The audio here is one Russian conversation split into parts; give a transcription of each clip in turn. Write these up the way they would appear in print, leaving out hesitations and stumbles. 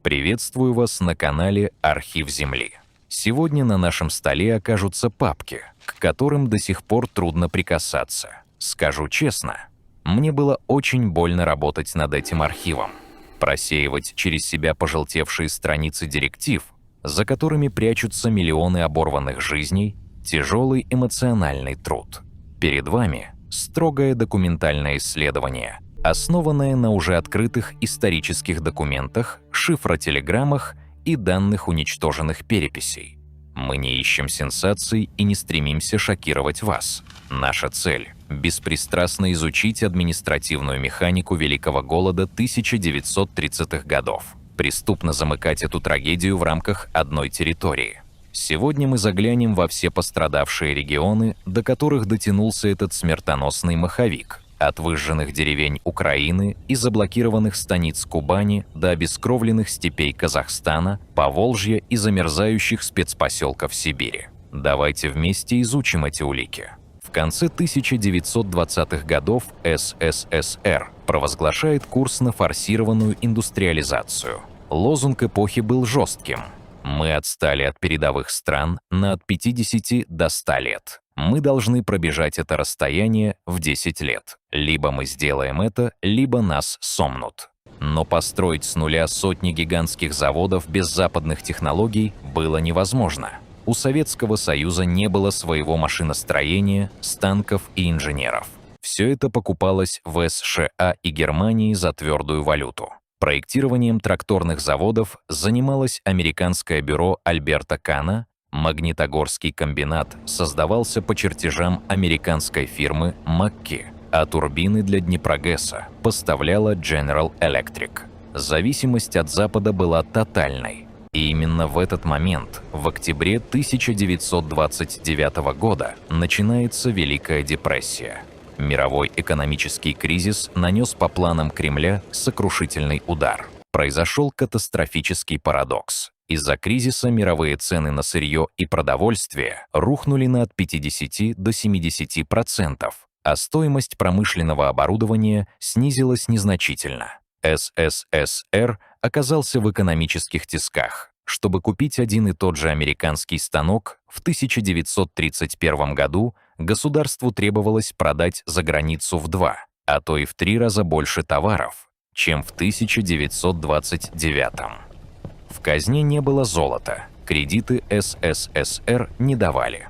Приветствую вас на канале «Архив Земли». Сегодня на нашем столе окажутся папки, к которым до сих пор трудно прикасаться. Скажу честно, мне было очень больно работать над этим архивом. Просеивать через себя пожелтевшие страницы директив, за которыми прячутся миллионы оборванных жизней, тяжелый эмоциональный труд. Перед вами строгое документальное исследование, основанное на уже открытых исторических документах, шифротелеграммах и данных уничтоженных переписей. Мы не ищем сенсаций и не стремимся шокировать вас. Наша цель – беспристрастно изучить административную механику Великого голода 1930-х годов, преступно замыкать эту трагедию в рамках одной территории. Сегодня мы заглянем во все пострадавшие регионы, до которых дотянулся этот смертоносный маховик, от выжженных деревень Украины и заблокированных станиц Кубани до обескровленных степей Казахстана, Поволжья и замерзающих спецпоселков Сибири. Давайте вместе изучим эти улики. В конце 1920-х годов СССР провозглашает курс на форсированную индустриализацию. Лозунг эпохи был жестким. Мы отстали от передовых стран на от 50 до 100 лет. Мы должны пробежать это расстояние в 10 лет. Либо мы сделаем это, либо нас сомнут. Но построить с нуля сотни гигантских заводов без западных технологий было невозможно. У Советского Союза не было своего машиностроения, станков и инженеров. Все это покупалось в США и Германии за твердую валюту. Проектированием тракторных заводов занималось американское бюро Альберта Кана, Магнитогорский комбинат создавался по чертежам американской фирмы Макки, а турбины для Днепрогэса поставляла General Electric. Зависимость от Запада была тотальной. И именно в этот момент, в октябре 1929 года, начинается Великая депрессия. Мировой экономический кризис нанес по планам Кремля сокрушительный удар. Произошел катастрофический парадокс. Из-за кризиса мировые цены на сырье и продовольствие рухнули на от 50 до 70%, а стоимость промышленного оборудования снизилась незначительно. СССР оказался в экономических тисках. Чтобы купить один и тот же американский станок, в 1931 году государству требовалось продать за границу в 2, а то и в 3 раза больше товаров, чем в 1929. В казне не было золота, кредиты СССР не давали.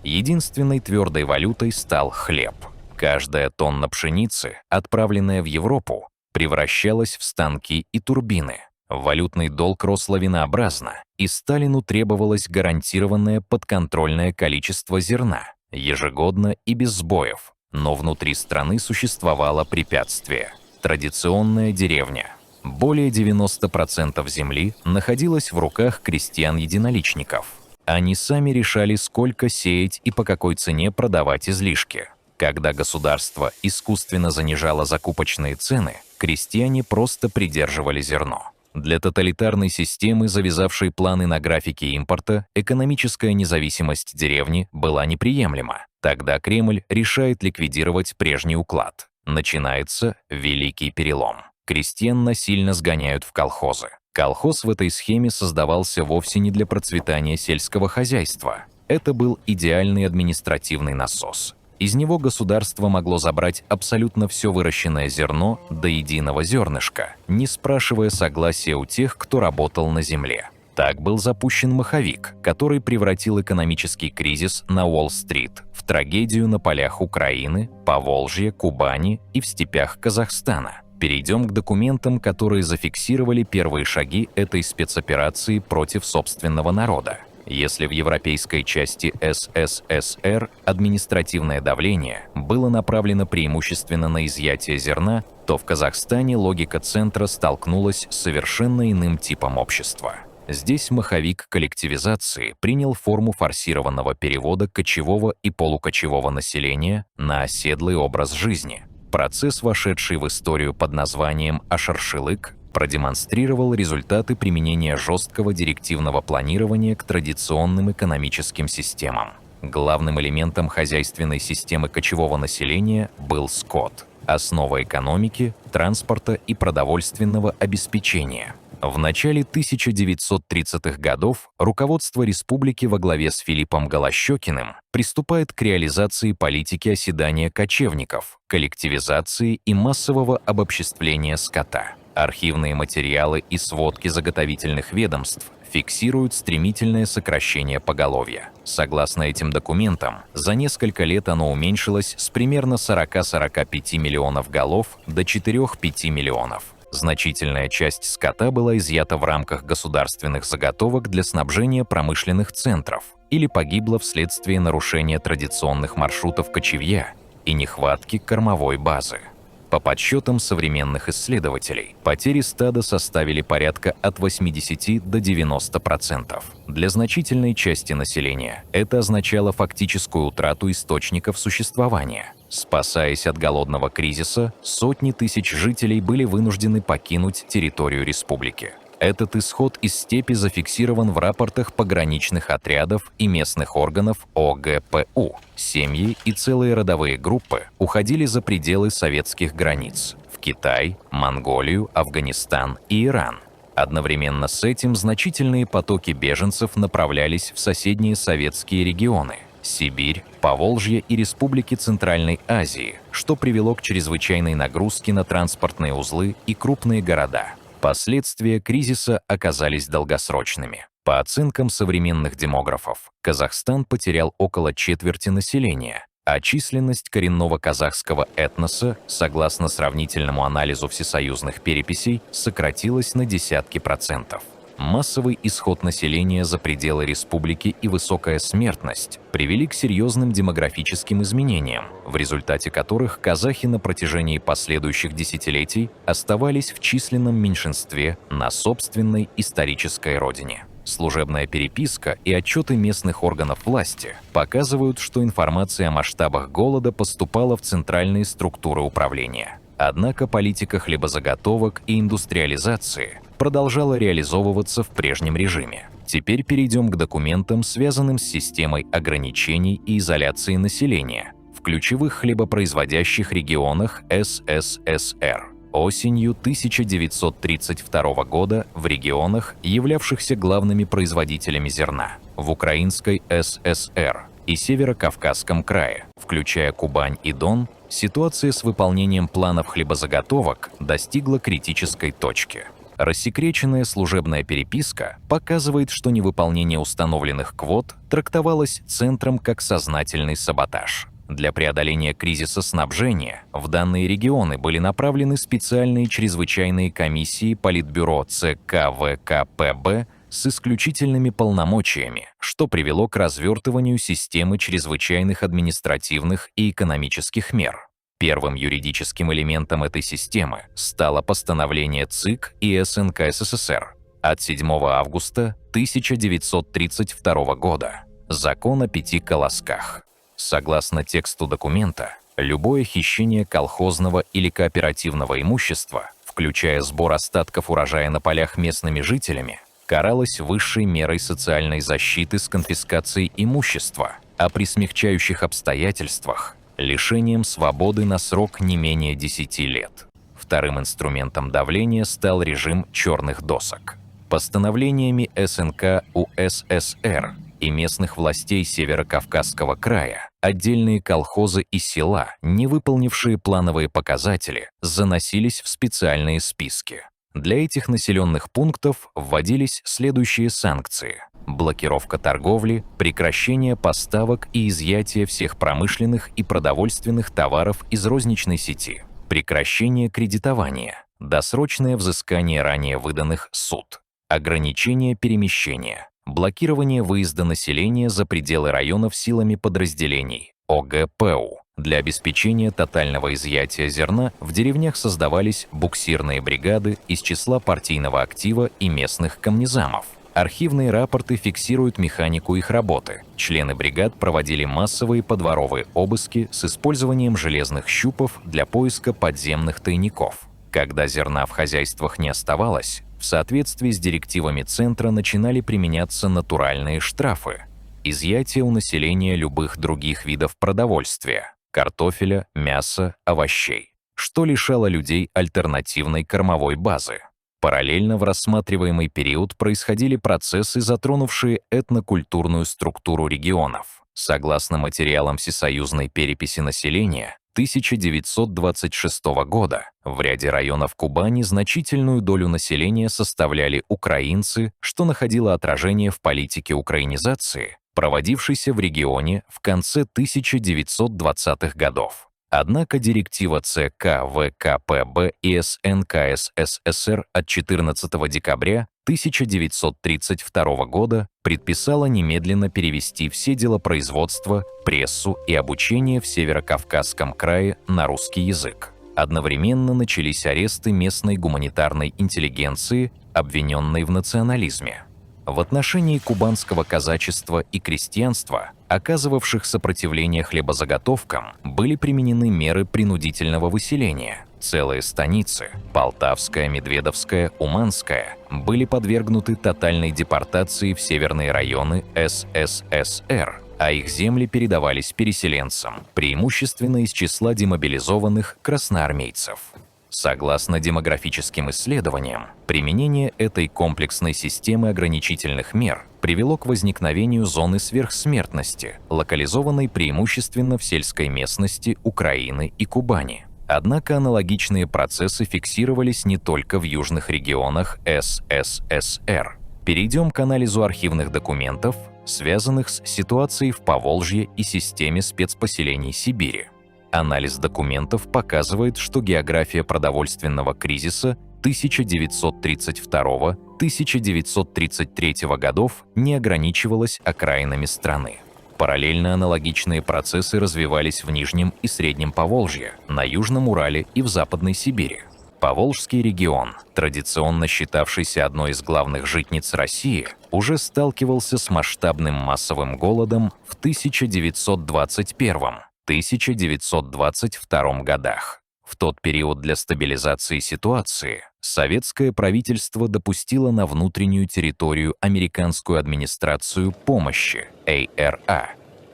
Единственной твердой валютой стал хлеб. Каждая тонна пшеницы, отправленная в Европу, превращалась в станки и турбины. Валютный долг рос лавинообразно, и Сталину требовалось гарантированное подконтрольное количество зерна, ежегодно и без сбоев. Но внутри страны существовало препятствие – традиционная деревня. Более 90% земли находилось в руках крестьян-единоличников. Они сами решали, сколько сеять и по какой цене продавать излишки. Когда государство искусственно занижало закупочные цены, крестьяне просто придерживали зерно. Для тоталитарной системы, завязавшей планы на графике импорта, экономическая независимость деревни была неприемлема. Тогда Кремль решает ликвидировать прежний уклад. Начинается Великий перелом. Крестьян насильно сгоняют в колхозы. Колхоз в этой схеме создавался вовсе не для процветания сельского хозяйства. Это был идеальный административный насос. Из него государство могло забрать абсолютно все выращенное зерно до единого зернышка, не спрашивая согласия у тех, кто работал на земле. Так был запущен маховик, который превратил экономический кризис на Уолл-стрит в трагедию на полях Украины, Поволжья, Кубани и в степях Казахстана. Перейдем к документам, которые зафиксировали первые шаги этой спецоперации против собственного народа. Если в европейской части СССР административное давление было направлено преимущественно на изъятие зерна, то в Казахстане логика центра столкнулась с совершенно иным типом общества. Здесь маховик коллективизации принял форму форсированного перевода кочевого и полукочевого населения на оседлый образ жизни. Процесс, вошедший в историю под названием «Ашаршылык», продемонстрировал результаты применения жесткого директивного планирования к традиционным экономическим системам. Главным элементом хозяйственной системы кочевого населения был скот, основа экономики, транспорта и продовольственного обеспечения. В начале 1930-х годов руководство республики во главе с Филиппом Голощёкиным приступает к реализации политики оседания кочевников, коллективизации и массового обобществления скота. Архивные материалы и сводки заготовительных ведомств фиксируют стремительное сокращение поголовья. Согласно этим документам, за несколько лет оно уменьшилось с примерно 40-45 миллионов голов до 4-5 миллионов. Значительная часть скота была изъята в рамках государственных заготовок для снабжения промышленных центров или погибла вследствие нарушения традиционных маршрутов кочевья и нехватки кормовой базы. По подсчетам современных исследователей, потери стада составили порядка от 80 до 90%. Для значительной части населения это означало фактическую утрату источников существования. Спасаясь от голодного кризиса, сотни тысяч жителей были вынуждены покинуть территорию республики. Этот исход из степи зафиксирован в рапортах пограничных отрядов и местных органов ОГПУ. Семьи и целые родовые группы уходили за пределы советских границ – в Китай, Монголию, Афганистан и Иран. Одновременно с этим значительные потоки беженцев направлялись в соседние советские регионы – Сибирь, Поволжье и республики Центральной Азии, что привело к чрезвычайной нагрузке на транспортные узлы и крупные города. Последствия кризиса оказались долгосрочными. По оценкам современных демографов, Казахстан потерял около четверти населения, а численность коренного казахского этноса, согласно сравнительному анализу всесоюзных переписей, сократилась на десятки процентов. Массовый исход населения за пределы республики и высокая смертность привели к серьезным демографическим изменениям, в результате которых казахи на протяжении последующих десятилетий оставались в численном меньшинстве на собственной исторической родине. Служебная переписка и отчеты местных органов власти показывают, что информация о масштабах голода поступала в центральные структуры управления. Однако политика хлебозаготовок и индустриализации продолжала реализовываться в прежнем режиме. Теперь перейдем к документам, связанным с системой ограничений и изоляции населения в ключевых хлебопроизводящих регионах СССР. Осенью 1932 года в регионах, являвшихся главными производителями зерна, в Украинской ССР и Северо-Кавказском крае, включая Кубань и Дон, ситуация с выполнением планов хлебозаготовок достигла критической точки. Рассекреченная служебная переписка показывает, что невыполнение установленных квот трактовалось центром как сознательный саботаж. Для преодоления кризиса снабжения в данные регионы были направлены специальные чрезвычайные комиссии Политбюро ЦК ВКПБ с исключительными полномочиями, что привело к развертыванию системы чрезвычайных административных и экономических мер. Первым юридическим элементом этой системы стало постановление ЦИК и СНК СССР от 7 августа 1932 года «Закон о 5 колосках». Согласно тексту документа, любое хищение колхозного или кооперативного имущества, включая сбор остатков урожая на полях местными жителями, каралось высшей мерой социальной защиты с конфискацией имущества, а при смягчающих обстоятельствах – лишением свободы на срок не менее 10 лет. Вторым инструментом давления стал режим черных досок. Постановлениями СНК УССР и местных властей Северо-Кавказского края отдельные колхозы и села, не выполнившие плановые показатели, заносились в специальные списки. Для этих населенных пунктов вводились следующие санкции: блокировка торговли, прекращение поставок и изъятие всех промышленных и продовольственных товаров из розничной сети, прекращение кредитования, досрочное взыскание ранее выданных суд, ограничение перемещения, блокирование выезда населения за пределы районов силами подразделений ОГПУ. Для обеспечения тотального изъятия зерна в деревнях создавались буксирные бригады из числа партийного актива и местных комнезамов. Архивные рапорты фиксируют механику их работы. Члены бригад проводили массовые подворовые обыски с использованием железных щупов для поиска подземных тайников. Когда зерна в хозяйствах не оставалось, в соответствии с директивами Центра начинали применяться натуральные штрафы. Изъятие у населения любых других видов продовольствия – картофеля, мяса, овощей, что лишало людей альтернативной кормовой базы. Параллельно в рассматриваемый период происходили процессы, затронувшие этнокультурную структуру регионов. Согласно материалам Всесоюзной переписи населения 1926 года, в ряде районов Кубани значительную долю населения составляли украинцы, что находило отражение в политике украинизации, проводившейся в регионе в конце 1920-х годов. Однако директива ЦК ВКПБ и СНКС СССР от 14 декабря 1932 года предписала немедленно перевести все делопроизводство, прессу и обучение в Северокавказском крае на русский язык. Одновременно начались аресты местной гуманитарной интеллигенции, обвиненной в национализме. В отношении кубанского казачества и крестьянства, оказывавших сопротивление хлебозаготовкам, были применены меры принудительного выселения. Целые станицы – Полтавская, Медведовская, Уманская – были подвергнуты тотальной депортации в северные районы СССР, а их земли передавались переселенцам, преимущественно из числа демобилизованных красноармейцев. Согласно демографическим исследованиям, применение этой комплексной системы ограничительных мер привело к возникновению зоны сверхсмертности, локализованной преимущественно в сельской местности Украины и Кубани. Однако аналогичные процессы фиксировались не только в южных регионах СССР. Перейдем к анализу архивных документов, связанных с ситуацией в Поволжье и системе спецпоселений Сибири. Анализ документов показывает, что география продовольственного кризиса 1932-1933 годов не ограничивалась окраинами страны. Параллельно аналогичные процессы развивались в Нижнем и Среднем Поволжье, на Южном Урале и в Западной Сибири. Поволжский регион, традиционно считавшийся одной из главных житниц России, уже сталкивался с масштабным массовым голодом в 1921-1922 годах. В тот период для стабилизации ситуации советское правительство допустило на внутреннюю территорию американскую администрацию помощи ARA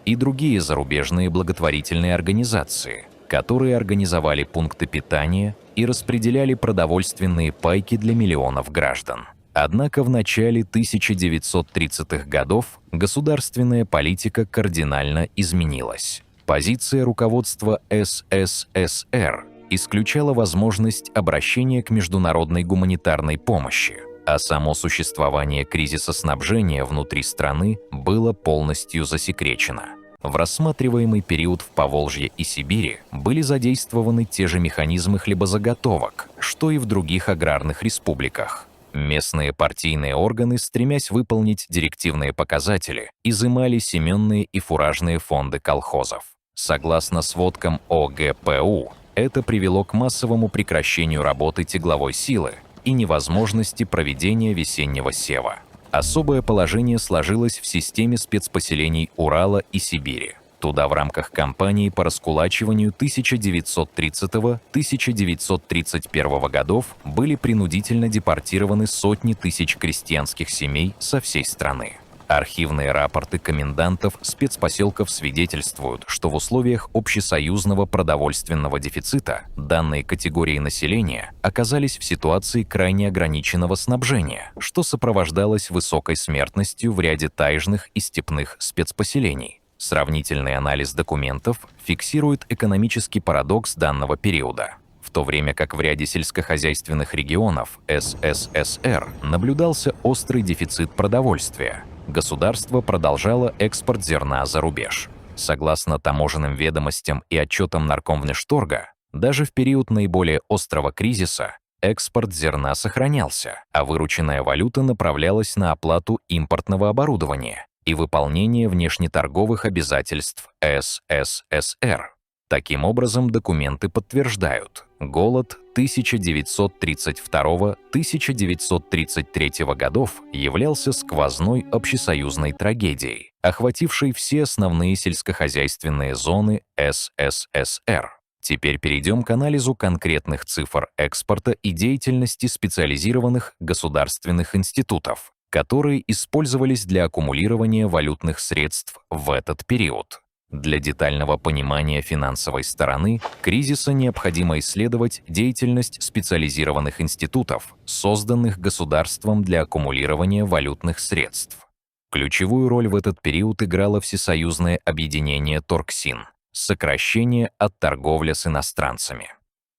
и другие зарубежные благотворительные организации, которые организовали пункты питания и распределяли продовольственные пайки для миллионов граждан. Однако в начале 1930-х годов государственная политика кардинально изменилась. Позиция руководства СССР исключала возможность обращения к международной гуманитарной помощи, а само существование кризиса снабжения внутри страны было полностью засекречено. В рассматриваемый период в Поволжье и Сибири были задействованы те же механизмы хлебозаготовок, что и в других аграрных республиках. Местные партийные органы, стремясь выполнить директивные показатели, изымали семенные и фуражные фонды колхозов. Согласно сводкам ОГПУ, это привело к массовому прекращению работы тягловой силы и невозможности проведения весеннего сева. Особое положение сложилось в системе спецпоселений Урала и Сибири. Туда в рамках кампании по раскулачиванию 1930-1931 годов были принудительно депортированы сотни тысяч крестьянских семей со всей страны. Архивные рапорты комендантов спецпоселков свидетельствуют, что в условиях общесоюзного продовольственного дефицита данные категории населения оказались в ситуации крайне ограниченного снабжения, что сопровождалось высокой смертностью в ряде таежных и степных спецпоселений. Сравнительный анализ документов фиксирует экономический парадокс данного периода. В то время как в ряде сельскохозяйственных регионов СССР наблюдался острый дефицит продовольствия, государство продолжало экспорт зерна за рубеж. Согласно таможенным ведомостям и отчетам Наркомвнешторга, даже в период наиболее острого кризиса экспорт зерна сохранялся, а вырученная валюта направлялась на оплату импортного оборудования и выполнение внешнеторговых обязательств СССР. Таким образом, документы подтверждают, голод 1932-1933 годов являлся сквозной общесоюзной трагедией, охватившей все основные сельскохозяйственные зоны СССР. Теперь перейдем к анализу конкретных цифр экспорта и деятельности специализированных государственных институтов, которые использовались для аккумулирования валютных средств в этот период. Для детального понимания финансовой стороны кризиса необходимо исследовать деятельность специализированных институтов, созданных государством для аккумулирования валютных средств. Ключевую роль в этот период играло Всесоюзное объединение Торксин, сокращение от торговля с иностранцами.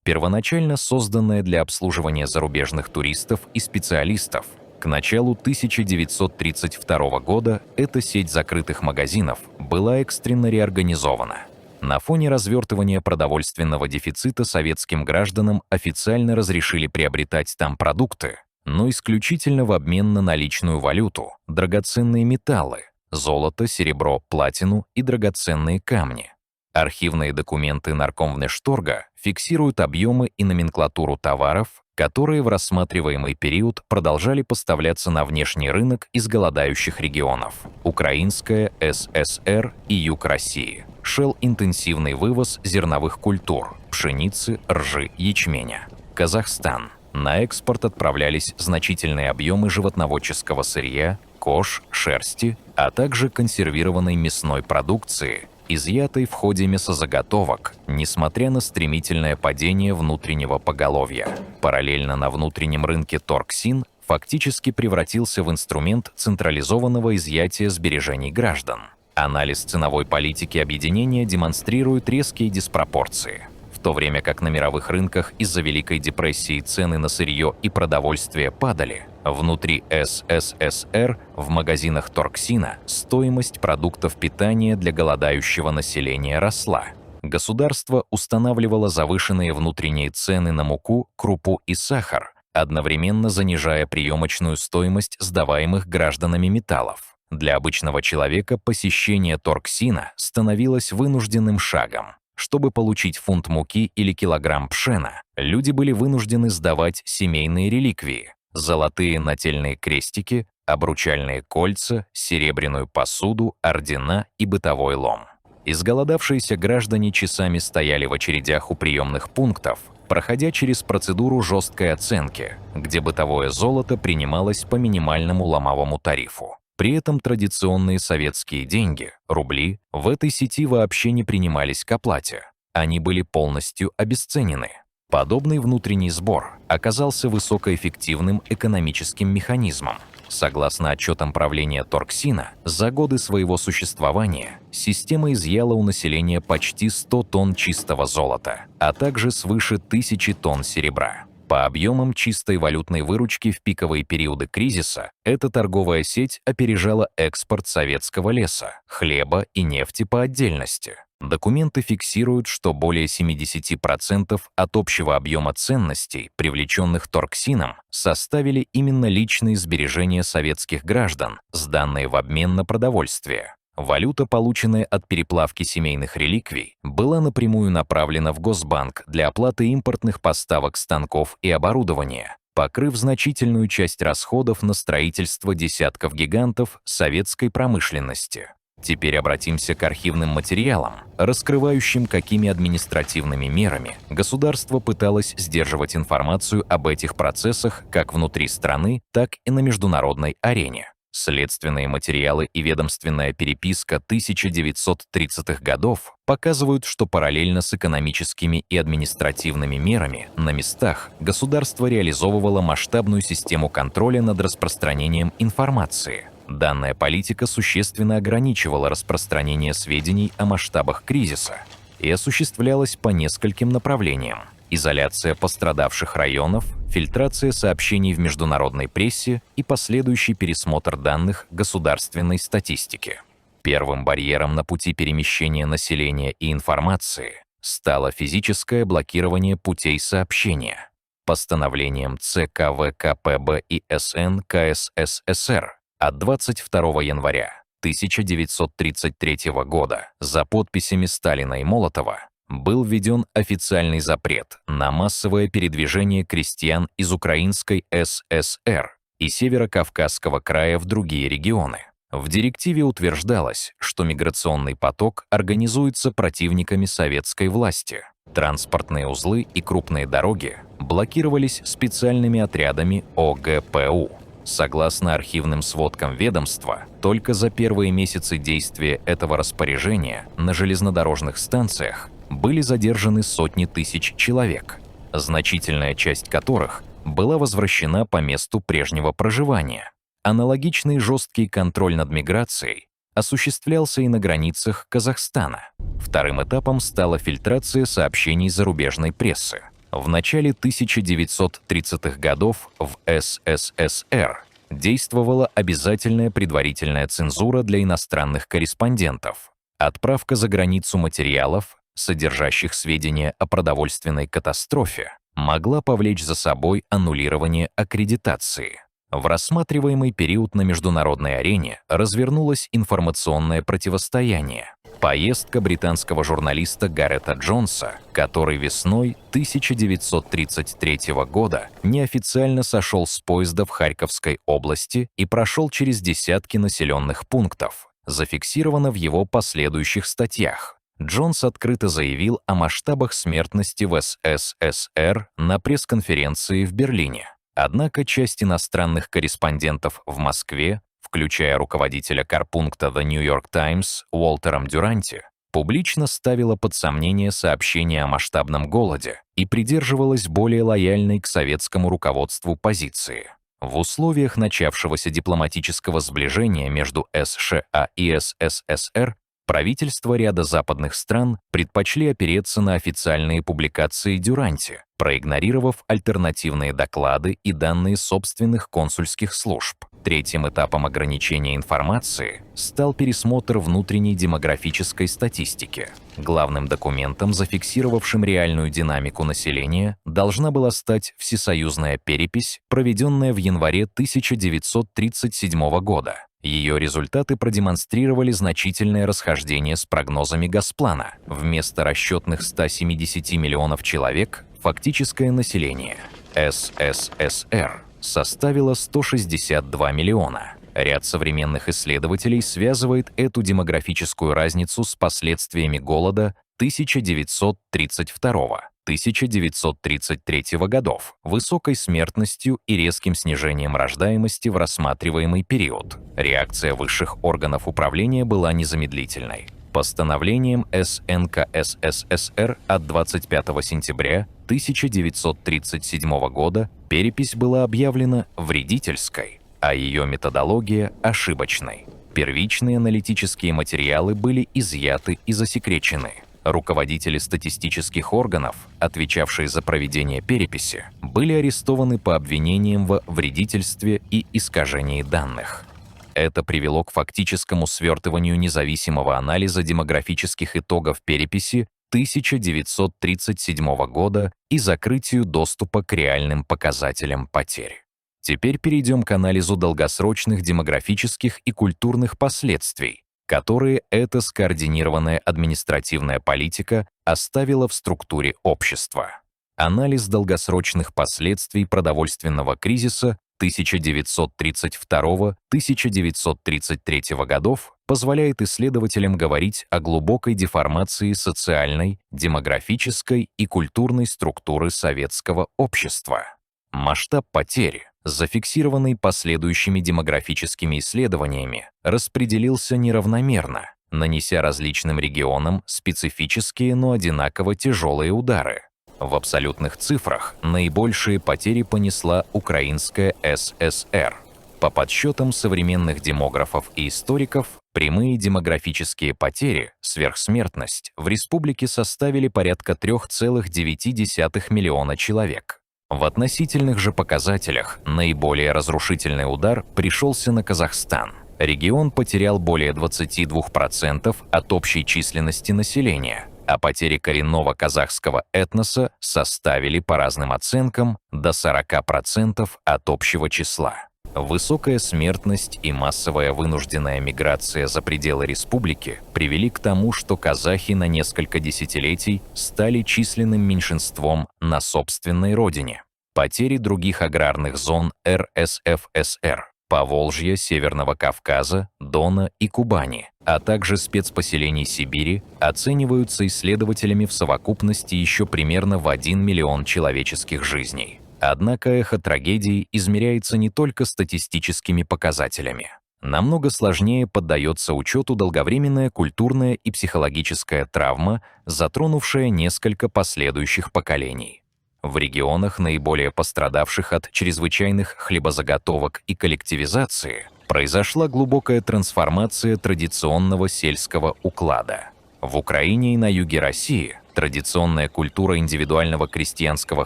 Первоначально созданное для обслуживания зарубежных туристов и специалистов, к началу 1932 года эта сеть закрытых магазинов была экстренно реорганизована. На фоне развертывания продовольственного дефицита советским гражданам официально разрешили приобретать там продукты, но исключительно в обмен на наличную валюту, драгоценные металлы, золото, серебро, платину и драгоценные камни. Архивные документы Наркомвнешторга фиксируют объемы и номенклатуру товаров, которые в рассматриваемый период продолжали поставляться на внешний рынок из голодающих регионов. Украинская ССР и Юг России. Шел интенсивный вывоз зерновых культур – пшеницы, ржи, ячменя. Казахстан. На экспорт отправлялись значительные объемы животноводческого сырья, кож, шерсти, а также консервированной мясной продукции, изъятой в ходе мясозаготовок, несмотря на стремительное падение внутреннего поголовья. Параллельно на внутреннем рынке Торксин фактически превратился в инструмент централизованного изъятия сбережений граждан. Анализ ценовой политики объединения демонстрирует резкие диспропорции. В то время как на мировых рынках из-за Великой депрессии цены на сырье и продовольствие падали, внутри СССР в магазинах Торксина стоимость продуктов питания для голодающего населения росла. Государство устанавливало завышенные внутренние цены на муку, крупу и сахар, одновременно занижая приемочную стоимость сдаваемых гражданами металлов. Для обычного человека посещение Торксина становилось вынужденным шагом. Чтобы получить фунт муки или килограмм пшена, люди были вынуждены сдавать семейные реликвии – золотые нательные крестики, обручальные кольца, серебряную посуду, ордена и бытовой лом. Изголодавшиеся граждане часами стояли в очередях у приемных пунктов, проходя через процедуру жесткой оценки, где бытовое золото принималось по минимальному ломовому тарифу. При этом традиционные советские деньги, рубли, в этой сети вообще не принимались к оплате. Они были полностью обесценены. Подобный внутренний сбор оказался высокоэффективным экономическим механизмом. Согласно отчетам правления Торксина, за годы своего существования система изъяла у населения почти 100 тонн чистого золота, а также свыше 1000 тонн серебра. По объемам чистой валютной выручки в пиковые периоды кризиса эта торговая сеть опережала экспорт советского леса, хлеба и нефти по отдельности. Документы фиксируют, что более 70% от общего объема ценностей, привлеченных Торксином, составили именно личные сбережения советских граждан, сданные в обмен на продовольствие. Валюта, полученная от переплавки семейных реликвий, была напрямую направлена в Госбанк для оплаты импортных поставок станков и оборудования, покрыв значительную часть расходов на строительство десятков гигантов советской промышленности. Теперь обратимся к архивным материалам, раскрывающим, какими административными мерами государство пыталось сдерживать информацию об этих процессах как внутри страны, так и на международной арене. Следственные материалы и ведомственная переписка 1930-х годов показывают, что параллельно с экономическими и административными мерами на местах государство реализовывало масштабную систему контроля над распространением информации. Данная политика существенно ограничивала распространение сведений о масштабах кризиса и осуществлялась по нескольким направлениям: изоляция пострадавших районов, фильтрация сообщений в международной прессе и последующий пересмотр данных государственной статистики. Первым барьером на пути перемещения населения и информации стало физическое блокирование путей сообщения. Постановлением ЦК ВКПБ и СН КССР от 22 января 1933 года за подписями Сталина и Молотова был введен официальный запрет на массовое передвижение крестьян из Украинской ССР и Северо-Кавказского края в другие регионы. В директиве утверждалось, что миграционный поток организуется противниками советской власти. Транспортные узлы и крупные дороги блокировались специальными отрядами ОГПУ. Согласно архивным сводкам ведомства, только за первые месяцы действия этого распоряжения на железнодорожных станциях были задержаны сотни тысяч человек, значительная часть которых была возвращена по месту прежнего проживания. Аналогичный жесткий контроль над миграцией осуществлялся и на границах Казахстана. Вторым этапом стала фильтрация сообщений зарубежной прессы. В начале 1930-х годов в СССР действовала обязательная предварительная цензура для иностранных корреспондентов. Отправка за границу материалов, содержащих сведения о продовольственной катастрофе, могла повлечь за собой аннулирование аккредитации. В рассматриваемый период на международной арене развернулось информационное противостояние. Поездка британского журналиста Гарета Джонса, который весной 1933 года неофициально сошел с поезда в Харьковской области и прошел через десятки населенных пунктов, зафиксировано в его последующих статьях. Джонс открыто заявил о масштабах смертности в СССР на пресс-конференции в Берлине. Однако часть иностранных корреспондентов в Москве, включая руководителя корпункта The New York Times Уолтером Дюранти, публично ставила под сомнение сообщения о масштабном голоде и придерживалась более лояльной к советскому руководству позиции. В условиях начавшегося дипломатического сближения между США и СССР правительства ряда западных стран предпочли опереться на официальные публикации Дюранти, проигнорировав альтернативные доклады и данные собственных консульских служб. Третьим этапом ограничения информации стал пересмотр внутренней демографической статистики. Главным документом, зафиксировавшим реальную динамику населения, должна была стать всесоюзная перепись, проведенная в январе 1937 года. Ее результаты продемонстрировали значительное расхождение с прогнозами Госплана. Вместо расчетных 170 миллионов человек фактическое население СССР составило 162 миллиона. Ряд современных исследователей связывает эту демографическую разницу с последствиями голода 1932-1933 годов, высокой смертностью и резким снижением рождаемости в рассматриваемый период. Реакция высших органов управления была незамедлительной. Постановлением СНК СССР от 25 сентября 1937 года перепись была объявлена вредительской, а ее методология – ошибочной. Первичные аналитические материалы были изъяты и засекречены. Руководители статистических органов, отвечавшие за проведение переписи, были арестованы по обвинениям в вредительстве и искажении данных. Это привело к фактическому свертыванию независимого анализа демографических итогов переписи 1937 года и закрытию доступа к реальным показателям потерь. Теперь перейдем к анализу долгосрочных демографических и культурных последствий, которые эта скоординированная административная политика оставила в структуре общества. Анализ долгосрочных последствий продовольственного кризиса 1932-1933 годов позволяет исследователям говорить о глубокой деформации социальной, демографической и культурной структуры советского общества. Масштаб потери, зафиксированный последующими демографическими исследованиями, распределился неравномерно, нанеся различным регионам специфические, но одинаково тяжелые удары. В абсолютных цифрах наибольшие потери понесла Украинская ССР. По подсчетам современных демографов и историков, прямые демографические потери, сверхсмертность, в республике составили порядка 3,9 миллиона человек. В относительных же показателях наиболее разрушительный удар пришелся на Казахстан. Регион потерял более 22% от общей численности населения, а потери коренного казахского этноса составили, по разным оценкам, до 40% от общего числа. Высокая смертность и массовая вынужденная миграция за пределы республики привели к тому, что казахи на несколько десятилетий стали численным меньшинством на собственной родине. Потери других аграрных зон РСФСР, Поволжья, Северного Кавказа, Дона и Кубани, а также спецпоселений Сибири оцениваются исследователями в совокупности еще примерно в 1 миллион человеческих жизней. Однако эхо трагедии измеряется не только статистическими показателями. Намного сложнее поддается учету долговременная культурная и психологическая травма, затронувшая несколько последующих поколений. В регионах, наиболее пострадавших от чрезвычайных хлебозаготовок и коллективизации, произошла глубокая трансформация традиционного сельского уклада. В Украине и на юге России традиционная культура индивидуального крестьянского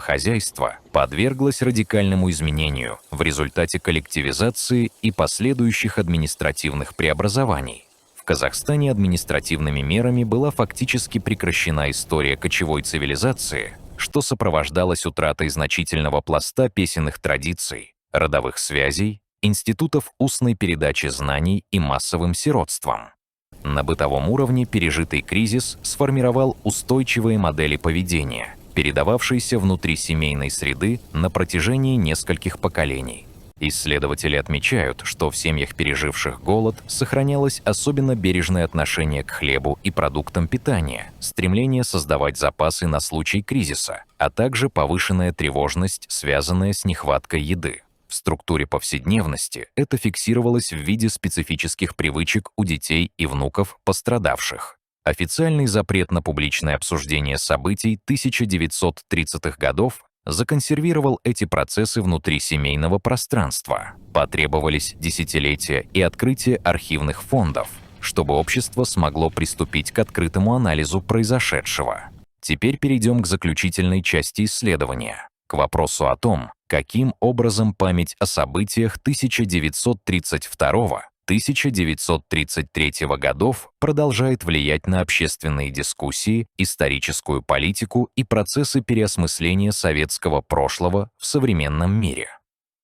хозяйства подверглась радикальному изменению в результате коллективизации и последующих административных преобразований. В Казахстане административными мерами была фактически прекращена история кочевой цивилизации, что сопровождалось утратой значительного пласта песенных традиций, родовых связей, институтов устной передачи знаний и массовым сиротством. На бытовом уровне пережитый кризис сформировал устойчивые модели поведения, передававшиеся внутри семейной среды на протяжении нескольких поколений. Исследователи отмечают, что в семьях, переживших голод, сохранялось особенно бережное отношение к хлебу и продуктам питания, стремление создавать запасы на случай кризиса, а также повышенная тревожность, связанная с нехваткой еды. В структуре повседневности это фиксировалось в виде специфических привычек у детей и внуков пострадавших. Официальный запрет на публичное обсуждение событий 1930-х годов законсервировал эти процессы внутри семейного пространства. Потребовались десятилетия и открытие архивных фондов, чтобы общество смогло приступить к открытому анализу произошедшего. Теперь перейдем к заключительной части исследования, к вопросу о том, каким образом память о событиях 1932-1933 годов продолжает влиять на общественные дискуссии, историческую политику и процессы переосмысления советского прошлого в современном мире.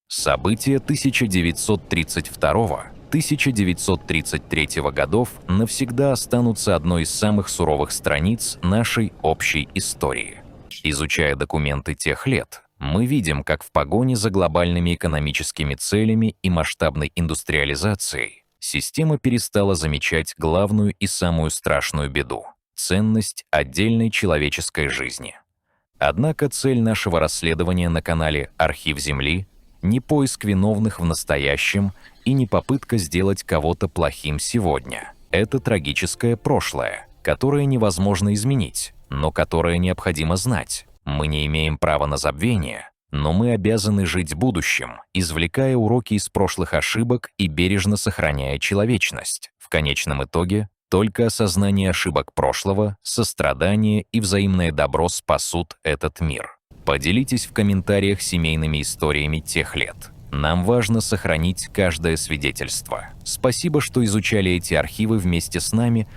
События 1932-1933 годов навсегда останутся одной из самых суровых страниц нашей общей истории. Изучая документы тех лет, мы видим, как в погоне за глобальными экономическими целями и масштабной индустриализацией система перестала замечать главную и самую страшную беду — ценность отдельной человеческой жизни. Однако цель нашего расследования на канале «Архив Земли» не поиск виновных в настоящем и не попытка сделать кого-то плохим сегодня. Это трагическое прошлое, которое невозможно изменить, но которое необходимо знать. Мы не имеем права на забвение, но мы обязаны жить будущим, извлекая уроки из прошлых ошибок и бережно сохраняя человечность. В конечном итоге, только осознание ошибок прошлого, сострадание и взаимное добро спасут этот мир. Поделитесь в комментариях семейными историями тех лет. Нам важно сохранить каждое свидетельство. Спасибо, что изучали эти архивы вместе с нами.